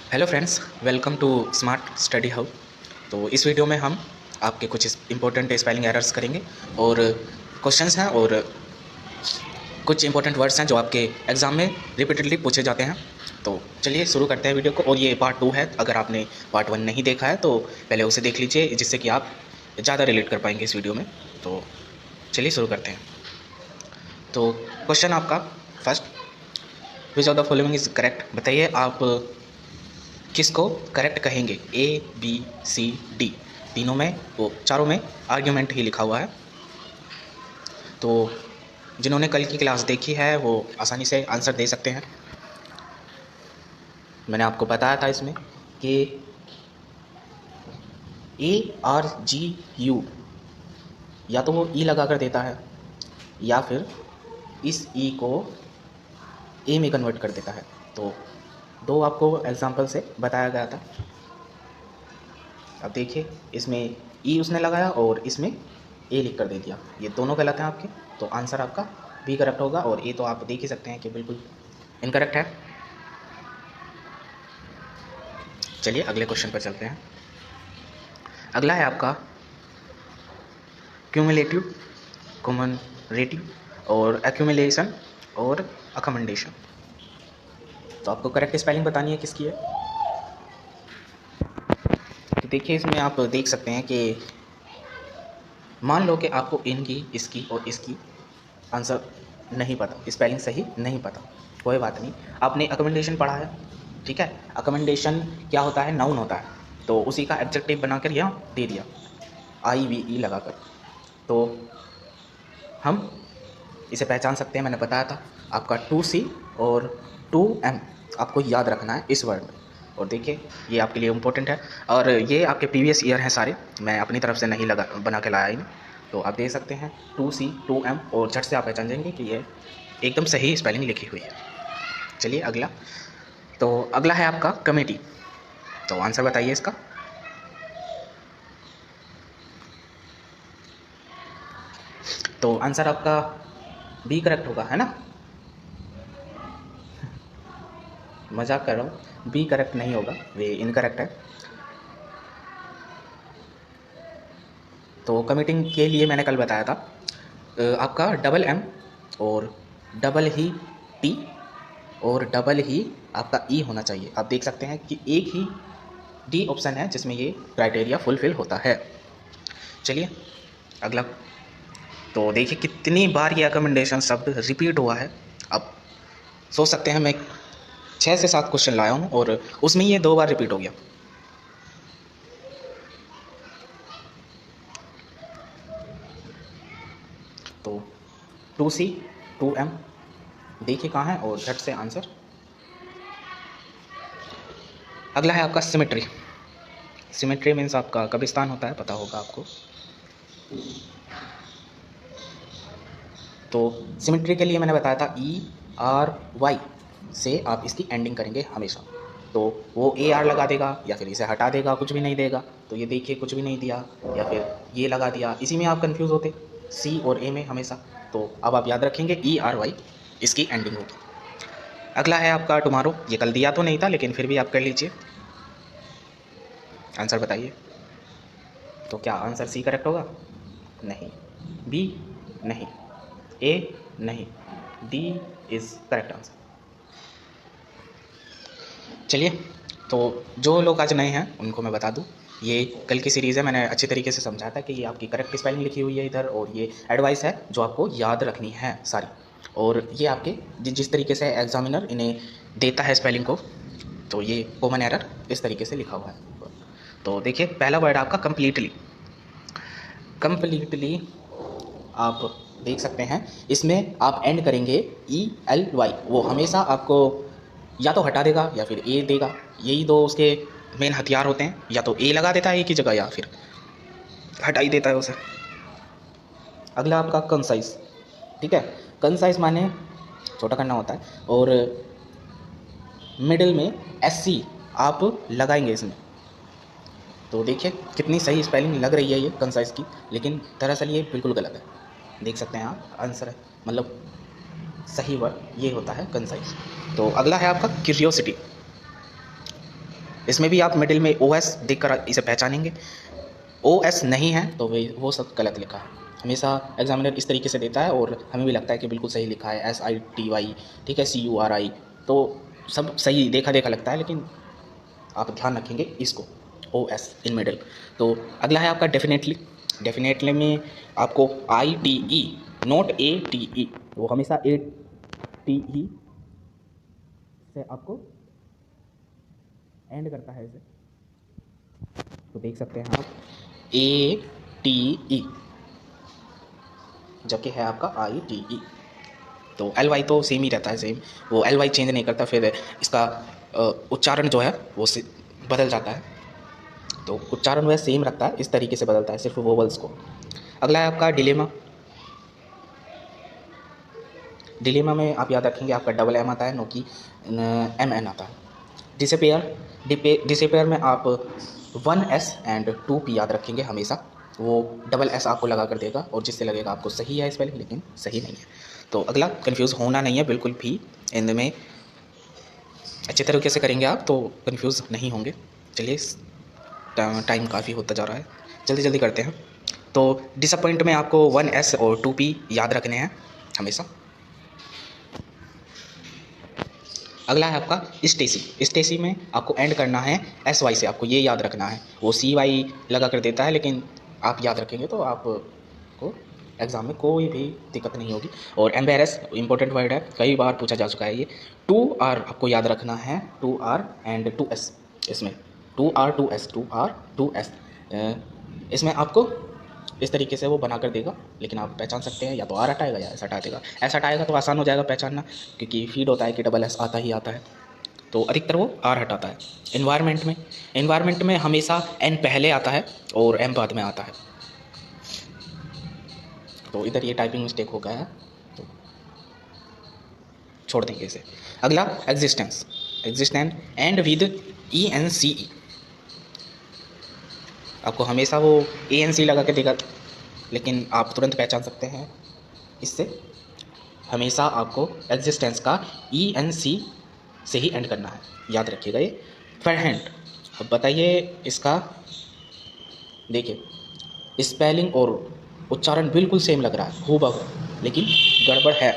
Hello friends, welcome to smart study hub. तो इस video में हम आपके कुछ इंपॉर्टेंट स्पेलिंग एरर्स करेंगे और क्वेश्चंस हैं और कुछ इंपॉर्टेंट वर्ड्स हैं जो आपके एग्ज़ाम में रिपीटेडली पूछे जाते हैं। तो चलिए शुरू करते हैं वीडियो को। और ये पार्ट 2 है। अगर आपने पार्ट 1 नहीं देखा है तो पहले उसे देख लीजिए, जिससे कि आप ज़्यादा रिलेट कर पाएंगे इस वीडियो में। तो चलिए शुरू करते हैं। तो क्वेश्चन आपका first, which of the following is correct. बताइए आप किसको करेक्ट कहेंगे। ए, बी, सी, डी, तीनों में, वो चारों में आर्ग्यूमेंट ही लिखा हुआ है। तो जिन्होंने कल की क्लास देखी है वो आसानी से आंसर दे सकते हैं। मैंने आपको बताया था इसमें कि ARGU या तो वो ई लगा कर देता है या फिर इस ई को ए में कन्वर्ट कर देता है। तो दो आपको एग्जाम्पल से बताया गया था। अब देखिए, इसमें ई उसने लगाया और इसमें ए लिख कर दे दिया। ये दोनों गलत हैं आपके। तो आंसर आपका बी करेक्ट होगा। और ए तो आप देख ही सकते हैं कि बिल्कुल इनकरेक्ट है। चलिए अगले क्वेश्चन पर चलते हैं। अगला है आपका क्यूमुलेटिव, कम्युमरेटिव और एक्यूमुलेशन और अकमेंडेशन। तो आपको करेक्ट स्पेलिंग बतानी है किसकी है। तो देखिए, इसमें आप देख सकते हैं कि मान लो कि आपको इनकी, इसकी और इसकी आंसर नहीं पता, स्पेलिंग सही नहीं पता, कोई बात नहीं। आपने अकमेंडेशन पढ़ा है, ठीक है। अकमेंडेशन क्या होता है, नाउन होता है। तो उसी का एडजेक्टिव बनाकर यहाँ दे दिया, IVE लगाकर। तो हम इसे पहचान सकते हैं। मैंने बताया था आपका 2C और 2M आपको याद रखना है इस वर्ड में। और देखिए, ये आपके लिए इम्पोर्टेंट है और ये आपके प्रीवियस ईयर हैं सारे, मैं अपनी तरफ से नहीं लगा बना के लाया इन्हें। तो आप देख सकते हैं 2C 2M और झट से आप पहचान जाएंगे कि ये एकदम सही स्पेलिंग लिखी हुई है। चलिए अगला। तो अगला है आपका कमेटी। तो आंसर बताइए इसका। तो आंसर आपका बी करेक्ट होगा, है ना। मजाक कर रहा हूँ, बी करेक्ट नहीं होगा, ये इनकरेक्ट है। तो कमिटिंग के लिए मैंने कल बताया था आपका डबल M और डबल ही T और डबल ही आपका E होना चाहिए। आप देख सकते हैं कि एक ही D ऑप्शन है जिसमें ये क्राइटेरिया फुलफिल होता है। चलिए अगला। तो देखिए कितनी बार ये अकमेंडेशन शब्द रिपीट हुआ है। अब सोच सकते हैं मैं 6 से 7 क्वेश्चन लाया हूँ और उसमें ये 2 बार रिपीट हो गया। तो 2C 2M देखिए कहाँ है और झट से आंसर। अगला है आपका सिमेट्री। सिमेट्री मीन्स आपका कब्रिस्तान होता है, पता होगा आपको। तो सिमेट्री के लिए मैंने बताया था ERY से आप इसकी एंडिंग करेंगे हमेशा। तो वो AR लगा देगा या फिर इसे हटा देगा, कुछ भी नहीं देगा। तो ये देखिए कुछ भी नहीं दिया या फिर ये लगा दिया, इसी में आप कंफ्यूज होते C और A में हमेशा। तो अब आप याद रखेंगे ERY इसकी एंडिंग होगी। अगला है आपका टुमारो। ये कल दिया तो नहीं था लेकिन फिर भी आप कर लीजिए। आंसर बताइए। तो क्या आंसर C करेक्ट होगा? नहीं। B नहीं। A नहीं। D is correct answer. चलिए, तो जो लोग आज नए हैं उनको मैं बता दूं, ये कल की सीरीज़ है। मैंने अच्छी तरीके से समझाया था कि ये आपकी करेक्ट स्पेलिंग लिखी हुई है इधर, और ये एडवाइस है जो आपको याद रखनी है सारी। और ये आपके जिस तरीके से एग्जामिनर इन्हें देता है स्पेलिंग को, तो ये कॉमन एरर इस तरीके से लिखा हुआ है। तो देखिए, पहला वर्ड आपका कंप्लीटली। कंप्लीटली आप देख सकते हैं, इसमें आप एंड करेंगे ELY। वो हमेशा आपको या तो हटा देगा या फिर ए देगा। यही दो उसके मेन हथियार होते हैं, या तो ए लगा देता है एक ही जगह या फिर हटा ही देता है उसे। अगला आपका कंसाइज, ठीक है। कंसाइज माने छोटा करना होता है, और मिडिल में SC आप लगाएंगे इसमें। तो देखिए कितनी सही स्पेलिंग लग रही है ये कंसाइज की, लेकिन दरअसल ये बिल्कुल गलत है। देख सकते हैं आप, आंसर है मतलब सही वर्ड ये होता है कंसाइज। तो अगला है आपका क्यूरियोसिटी। इसमें भी आप मिडिल में OS देखकर इसे पहचानेंगे। OS नहीं है तो वो सब गलत लिखा है। हमेशा एग्जामिनर इस तरीके से देता है और हमें भी लगता है कि बिल्कुल सही लिखा है, SITY, ठीक है, CURI, तो सब सही देखा देखा लगता है, लेकिन आप ध्यान रखेंगे इसको, OS इन मिडिल। तो अगला है आपका डेफिनेटली। डेफिनेटली में आपको ITE, नॉट ATE, वो हमेशा ATE से आपको एंड करता है इसे, तो देख सकते हैं आप ATE, जबकि है आपका ITE। तो LY तो सेम ही रहता है, सेम, वो LY चेंज नहीं करता, फिर इसका उच्चारण जो है वो बदल जाता है, तो उच्चारण वह सेम रखता है, इस तरीके से बदलता है सिर्फ वोवल्स को। अगला है आपका डिलेमा। डिलेमा में आप याद रखेंगे आपका डबल M आता है, नो कि MN आता है। डिसपेयर में आप 1S एंड 2P याद रखेंगे हमेशा, वो डबल S आपको लगा कर देगा और जिससे लगेगा आपको सही है स्पेलिंग, लेकिन सही नहीं है। तो अगला कंफ्यूज होना नहीं है बिल्कुल भी, इनमें अच्छे तरीके से करेंगे आप तो कंफ्यूज नहीं होंगे। चलिए, टाइम काफ़ी होता जा रहा है, जल्दी जल्दी करते हैं। तो डिसअपॉइंट में आपको 1S और 2P याद रखने हैं हमेशा। अगला है आपका स्टेसी। स्टेसी में आपको एंड करना है SY से, आपको ये याद रखना है। वो CY लगा कर देता है, लेकिन आप याद रखेंगे तो आपको एग्ज़ाम में कोई भी दिक्कत नहीं होगी। और एम्बेरस इंपॉर्टेंट वर्ड है, कई बार पूछा जा चुका है ये। 2R आपको याद रखना है, 2R एंड 2S, इसमें 2R 2S, 2R 2S, इसमें आपको इस तरीके से वो बना कर देगा, लेकिन आप पहचान सकते हैं, या तो R हटाएगा या S हटा देगा। S हटाएगा तो आसान हो जाएगा पहचानना, क्योंकि फीड होता है कि डबल S आता ही आता है, तो अधिकतर वो R हटाता है। इन्वायरमेंट में हमेशा N पहले आता है और M बाद में आता है, तो इधर ये टाइपिंग मिस्टेक हो गया है, तो छोड़ देंगे इसे। अगला एग्जिस्टेंस एंड विद ENCE, आपको हमेशा वो ANC लगा के देगा, लेकिन आप तुरंत पहचान सकते हैं इससे। हमेशा आपको एग्जिस्टेंस का ENC से ही एंड करना है, याद रखिएगा ये। फरहेंट, अब बताइए इसका, देखिए स्पेलिंग और उच्चारण बिल्कुल सेम लग रहा है, हूबहू, लेकिन गड़बड़ है।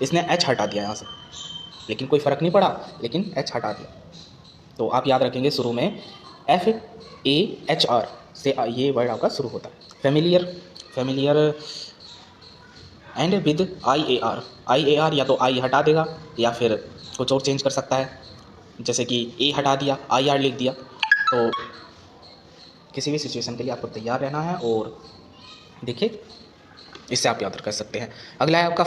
इसने H हटा दिया यहाँ से, लेकिन कोई फ़र्क नहीं पड़ा, लेकिन H हटा दिया। तो आप याद रखेंगे शुरू में FAHR से ये वर्ड आपका शुरू होता है। फेमिलियर एंड विद IAR, या तो I हटा देगा या फिर कुछ और चेंज कर सकता है, जैसे कि A हटा दिया, IR लिख दिया। तो किसी भी सिचुएशन के लिए आपको तैयार रहना है, और देखिए इससे आप याद कर सकते हैं। अगला है आपका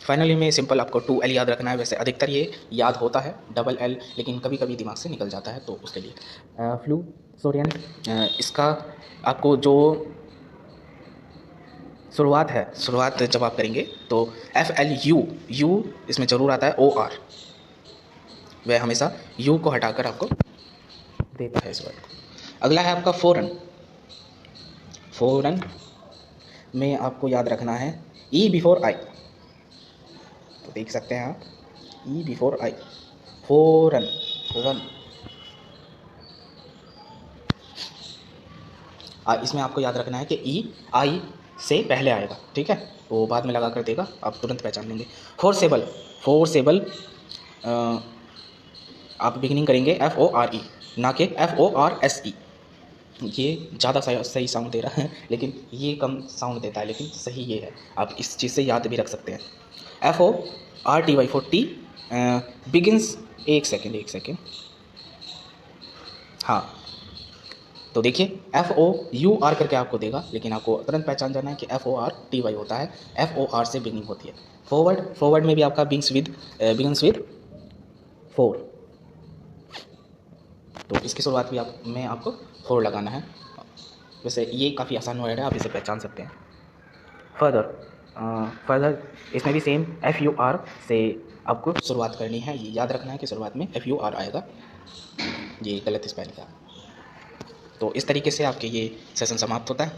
फाइनली में सिंपल आपको 2L याद रखना है। वैसे अधिकतर ये याद होता है डबल L, लेकिन कभी कभी दिमाग से निकल जाता है, तो उसके लिए फ्लूसोरियन, इसका आपको जो शुरुआत जब आप करेंगे तो FLU इसमें ज़रूर आता है, OR वह हमेशा U को हटाकर आपको देता है इस वर्ड को। अगला है आपका फ़ौरन में आपको याद रखना है E बिफोर I, तो देख सकते हैं आप E बिफोर I, फ़ौरन। इसमें आपको याद रखना है कि E I से पहले आएगा, ठीक है, वो बाद में लगा कर देगा, आप तुरंत पहचान लेंगे। फोर्सेबल आप बिगिनिंग करेंगे FORE, ना कि FORSE। ये ज़्यादा सही साउंड दे रहा है, लेकिन ये कम साउंड देता है, लेकिन सही ये है, आप इस चीज़ से याद भी रख सकते हैं। FORTY 40 बिगिंस, एक सेकेंड, हाँ, तो देखिए FOUR करके आपको देगा, लेकिन आपको तुरंत पहचान जाना है कि FORTY होता है, FOR से बिगिनिंग होती है। फॉरवर्ड में भी आपका बिगिंस विद 4, तो इसकी शुरुआत भी आपको 4 लगाना है। वैसे ये काफ़ी आसान वर्ड है, आप इसे पहचान सकते हैं। फर्दर इसमें भी सेम FUR से आपको शुरुआत करनी है, ये याद रखना है कि शुरुआत में FUR आएगा, ये गलत स्पेलिंग है। तो इस तरीके से आपके ये सेशन समाप्त होता है।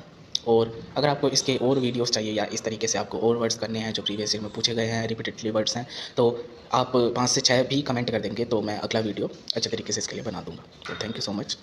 और अगर आपको इसके और वीडियोस चाहिए या इस तरीके से आपको और वर्ड्स करने हैं जो प्रीवियस ईयर में पूछे गए हैं, रिपीटेडली वर्ड्स हैं, तो आप 5 से 6 भी कमेंट कर देंगे तो मैं अगला वीडियो अच्छे तरीके से इसके लिए बना दूँगा। तो थैंक यू सो मच।